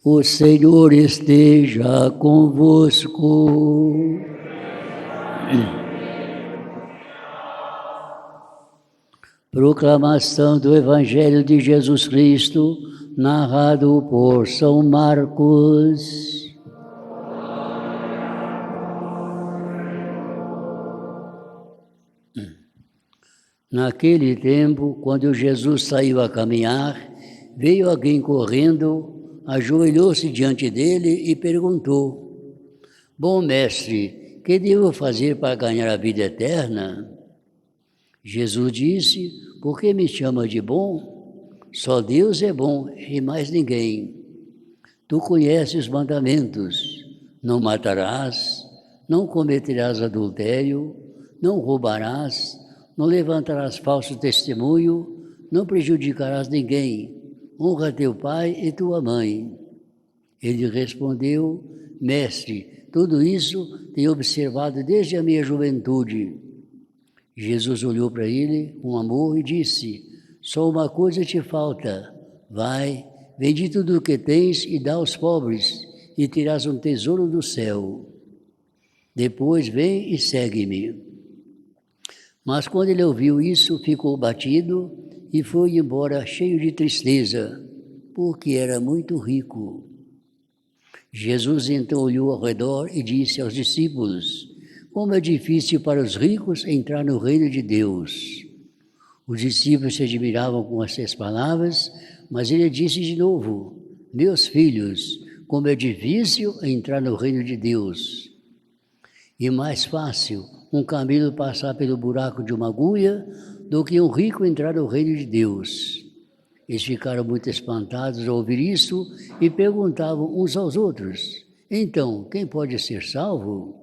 O Senhor esteja convosco. Proclamação do Evangelho de Jesus Cristo, narrado por São Marcos. Naquele tempo, quando Jesus saiu a caminhar, veio alguém correndo, ajoelhou-se diante dele e perguntou: Bom mestre, que devo fazer para ganhar a vida eterna? Jesus disse: Por que me chama de bom? Só Deus é bom e mais ninguém. Tu conheces os mandamentos: não matarás, não cometerás adultério, não roubarás, não levantarás falso testemunho, não prejudicarás ninguém. Honra teu pai e tua mãe. Ele respondeu: Mestre, tudo isso tenho observado desde a minha juventude. Jesus olhou para ele com amor e disse: Só uma coisa te falta. Vai, vende tudo o que tens e dá aos pobres, e terás um tesouro do céu. Depois vem e segue-me. Mas quando ele ouviu isso, ficou batido e foi embora cheio de tristeza, porque era muito rico. Jesus então olhou ao redor e disse aos discípulos: Como é difícil para os ricos entrar no reino de Deus. Os discípulos se admiravam com essas palavras, mas ele disse de novo: Meus filhos, como é difícil entrar no reino de Deus. E mais fácil um camelo passar pelo buraco de uma agulha do que um rico entrar no reino de Deus. Eles ficaram muito espantados ao ouvir isso e perguntavam uns aos outros: Então, quem pode ser salvo?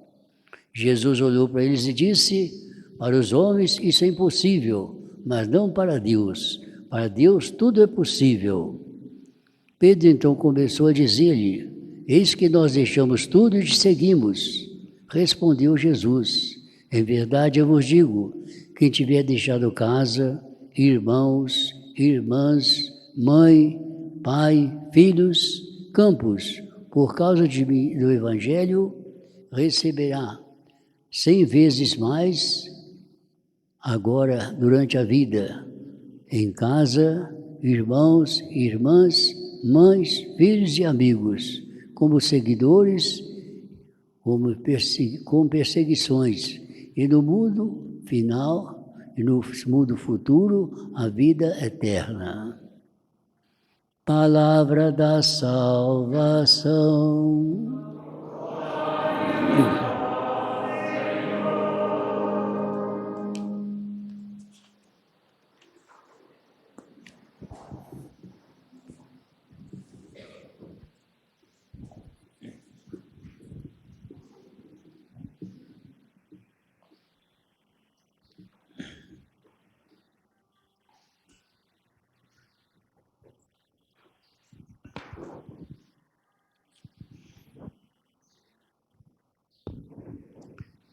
Jesus olhou para eles e disse: Para os homens isso é impossível, mas não para Deus. Para Deus tudo é possível. Pedro então começou a dizer-lhe: Eis que nós deixamos tudo e te seguimos. Respondeu Jesus: Em verdade eu vos digo, quem tiver deixado casa, irmãos, irmãs, mãe, pai, filhos, campos, por causa de mim, do Evangelho, receberá 100 vezes mais agora durante a vida, em casa, irmãos, irmãs, mães, filhos e amigos, como seguidores, com perseguições, e no mundo final, e no mundo futuro, a vida eterna. Palavra da salvação.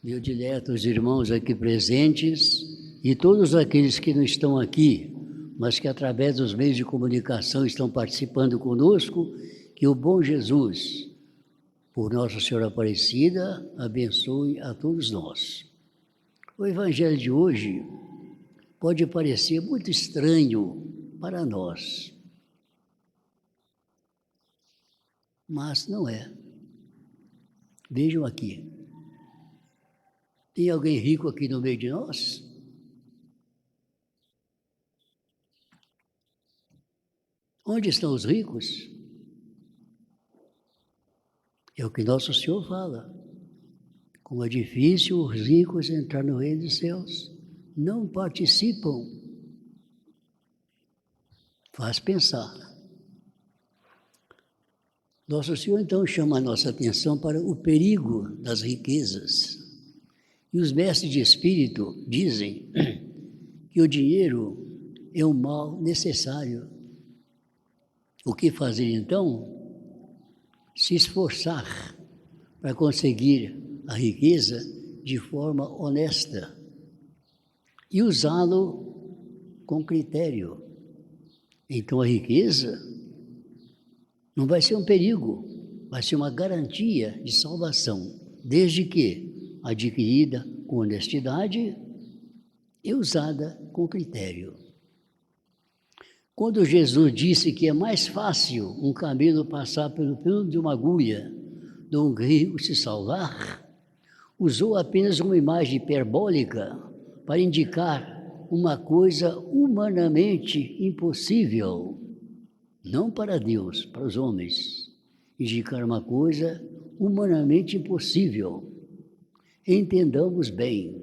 Meus diletos irmãos aqui presentes e todos aqueles que não estão aqui, mas que através dos meios de comunicação estão participando conosco, que o bom Jesus, por Nossa Senhora Aparecida, abençoe a todos nós. O Evangelho de hoje pode parecer muito estranho para nós, mas não é. Vejam aqui. Tem alguém rico aqui no meio de nós? Onde estão os ricos? É o que Nosso Senhor fala. Como é difícil os ricos entrar no reino dos céus. Não participam. Faz pensar. Nosso Senhor então chama a nossa atenção para o perigo das riquezas. E os mestres de espírito dizem que o dinheiro é um mal necessário. O que fazer então? Se esforçar para conseguir a riqueza de forma honesta e usá-lo com critério. Então a riqueza Não vai ser um perigo, vai ser uma garantia de salvação, desde que adquirida com honestidade e usada com critério. Quando Jesus disse que é mais fácil um camelo passar pelo fio de uma agulha do que um rio se salvar, usou apenas uma imagem hiperbólica para indicar uma coisa humanamente impossível, não para Deus, para os homens, indicar uma coisa humanamente impossível. Entendamos bem,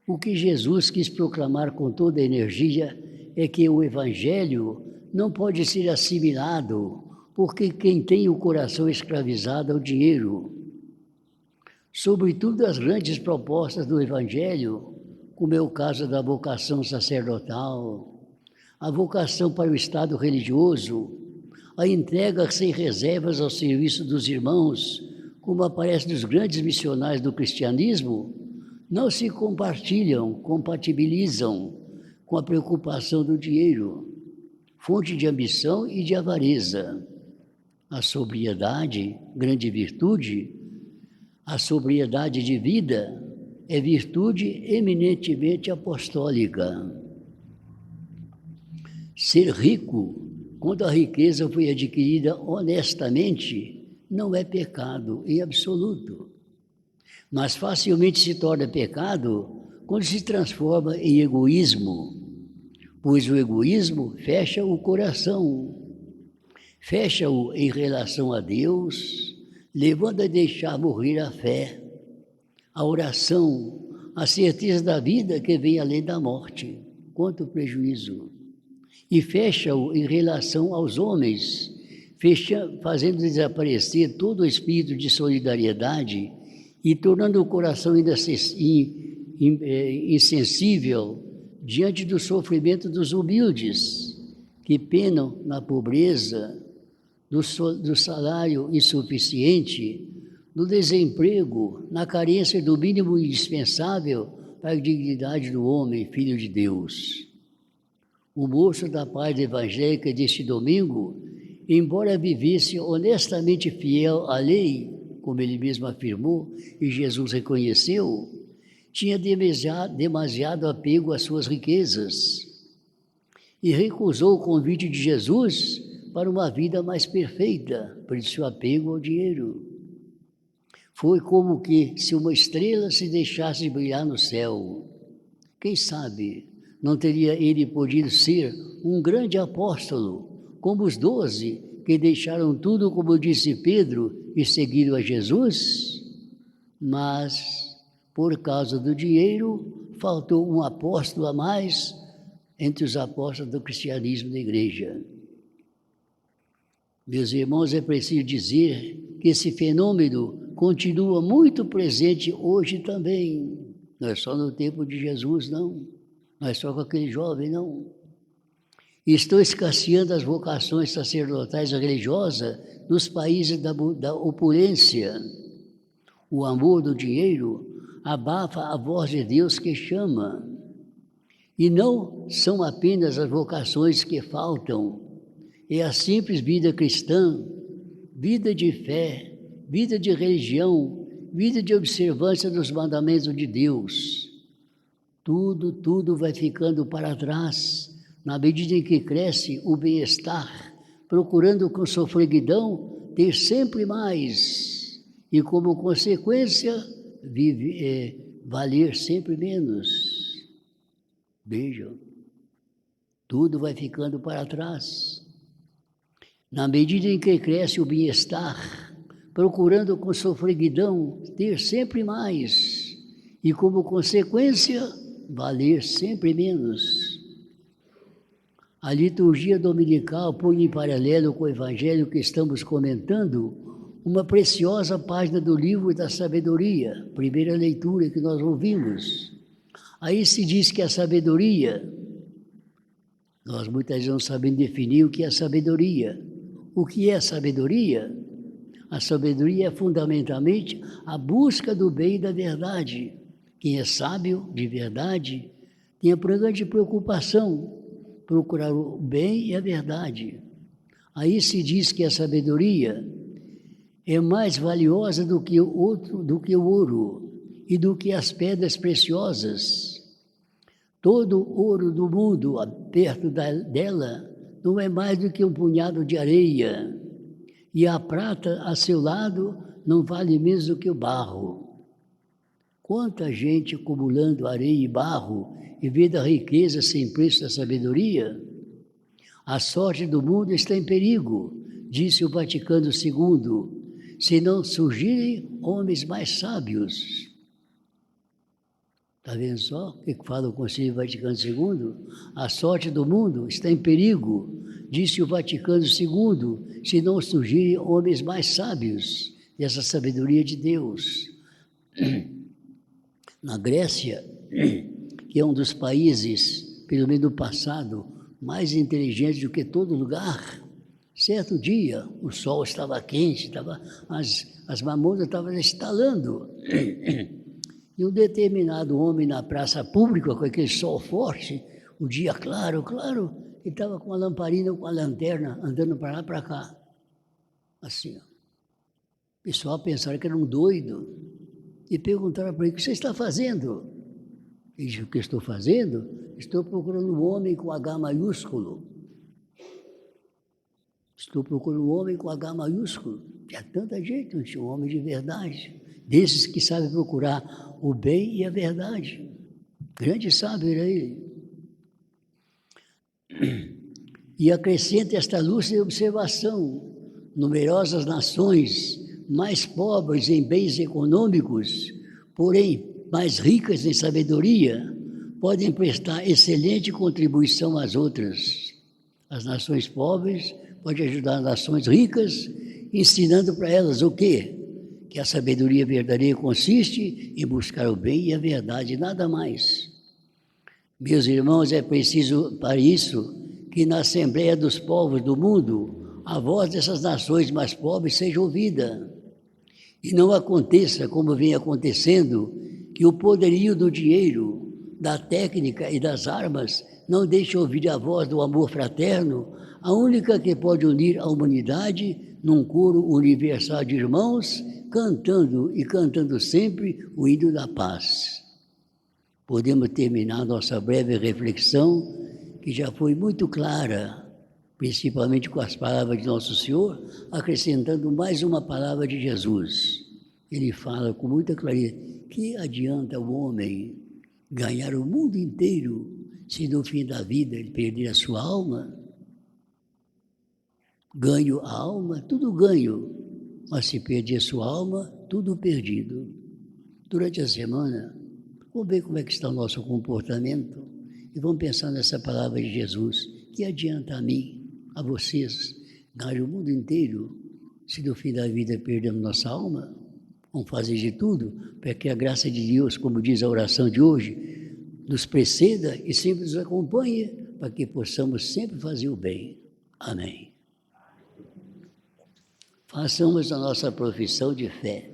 o que Jesus quis proclamar com toda a energia é que o Evangelho não pode ser assimilado, porque quem tem o coração escravizado ao dinheiro. Sobretudo as grandes propostas do Evangelho, como é o caso da vocação sacerdotal, a vocação para o estado religioso, a entrega sem reservas ao serviço dos irmãos, como aparece nos grandes missionários do cristianismo, não se compatibilizam com a preocupação do dinheiro, fonte de ambição e de avareza. A sobriedade, grande virtude, a sobriedade de vida é virtude eminentemente apostólica. Ser rico, quando a riqueza foi adquirida honestamente, não é pecado em absoluto, mas facilmente se torna pecado quando se transforma em egoísmo, pois o egoísmo fecha o coração, fecha-o em relação a Deus, levando a deixar morrer a fé, a oração, a certeza da vida que vem além da morte. Quanto prejuízo! E fecha-o em relação aos homens, fazendo desaparecer todo o espírito de solidariedade e tornando o coração ainda insensível diante do sofrimento dos humildes, que penam na pobreza, do salário insuficiente, no desemprego, na carência do mínimo indispensável para a dignidade do homem, filho de Deus. O moço da paz evangélica deste domingo, embora vivesse honestamente fiel à lei, como ele mesmo afirmou e Jesus reconheceu, tinha demasiado apego às suas riquezas e recusou o convite de Jesus para uma vida mais perfeita, por seu apego ao dinheiro. Foi como que se uma estrela se deixasse brilhar no céu. Quem sabe não teria ele podido ser um grande apóstolo, como os 12 que deixaram tudo, como disse Pedro, e seguiram a Jesus? Mas, por causa do dinheiro, faltou um apóstolo a mais entre os apóstolos do cristianismo da igreja. Meus irmãos, é preciso dizer que esse fenômeno continua muito presente hoje também. Não é só no tempo de Jesus, não. Não é só com aquele jovem, não. Estão escasseando as vocações sacerdotais e religiosas nos países da opulência. O amor do dinheiro abafa a voz de Deus que chama. E não são apenas as vocações que faltam, é a simples vida cristã, vida de fé, vida de religião, vida de observância dos mandamentos de Deus. Tudo vai ficando para trás, na medida em que cresce o bem-estar, procurando com sofreguidão ter sempre mais, e como consequência, valer sempre menos. Vejam, tudo vai ficando para trás. Na medida em que cresce o bem-estar, procurando com sofreguidão ter sempre mais, e como consequência, valer sempre menos. A liturgia dominical põe em paralelo com o evangelho que estamos comentando uma preciosa página do livro da sabedoria, primeira leitura que nós ouvimos. Aí se diz que a sabedoria, nós muitas vezes não sabemos definir o que é sabedoria. O que é sabedoria? A sabedoria é fundamentalmente a busca do bem e da verdade. Quem é sábio de verdade tem a grande preocupação, procurar o bem e a verdade. Aí se diz que a sabedoria é mais valiosa do que o ouro e do que as pedras preciosas. Todo o ouro do mundo, perto dela, não é mais do que um punhado de areia, e a prata a seu lado não vale menos do que o barro. Quanta gente acumulando areia e barro, em vez da riqueza sem preço da sabedoria? A sorte do mundo está em perigo, disse o Vaticano II, se não surgirem homens mais sábios. Está vendo só o que fala o Concílio Vaticano II? A sorte do mundo está em perigo, disse o Vaticano II, se não surgirem homens mais sábios dessa sabedoria de Deus. Na Grécia, que é um dos países, pelo menos no passado, mais inteligentes do que todo lugar, certo dia o sol estava quente, as mamonas estavam estalando. E um determinado homem na praça pública, com aquele sol forte, o dia claro, ele estava com a lamparina, com a lanterna, andando para lá e para cá. Assim, ó. O pessoal pensaram que era um doido. E perguntaram para ele, o que você está fazendo? Ele disse, o que estou fazendo? Estou procurando um homem com H maiúsculo. Estou procurando um homem com H maiúsculo. Tinha tanta gente, não tinha um homem de verdade. Desses que sabem procurar o bem e a verdade. Grande sábio era ele. E acrescenta esta lúcida observação. Numerosas nações mais pobres em bens econômicos, porém mais ricas em sabedoria, podem prestar excelente contribuição às outras. As nações pobres podem ajudar as nações ricas, ensinando para elas o quê? Que a sabedoria verdadeira consiste em buscar o bem e a verdade, nada mais. Meus irmãos, é preciso para isso que na Assembleia dos Povos do Mundo a voz dessas nações mais pobres seja ouvida. E não aconteça, como vem acontecendo, que o poderio do dinheiro, da técnica e das armas não deixe ouvir a voz do amor fraterno, a única que pode unir a humanidade num coro universal de irmãos, cantando sempre o hino da paz. Podemos terminar nossa breve reflexão, que já foi muito clara, principalmente com as palavras de Nosso Senhor, acrescentando mais uma palavra de Jesus. Ele fala com muita clareza, que adianta o homem ganhar o mundo inteiro se no fim da vida ele perder a sua alma? Ganho a alma, tudo ganho, mas se perder a sua alma, tudo perdido. Durante a semana, vamos ver como é que está o nosso comportamento e vamos pensar nessa palavra de Jesus. Que adianta a mim, a vocês, ganhar o mundo inteiro se no fim da vida perdemos nossa alma? Vamos fazer de tudo para que a graça de Deus, como diz a oração de hoje, nos preceda e sempre nos acompanhe, para que possamos sempre fazer o bem. Amém. Façamos a nossa profissão de fé.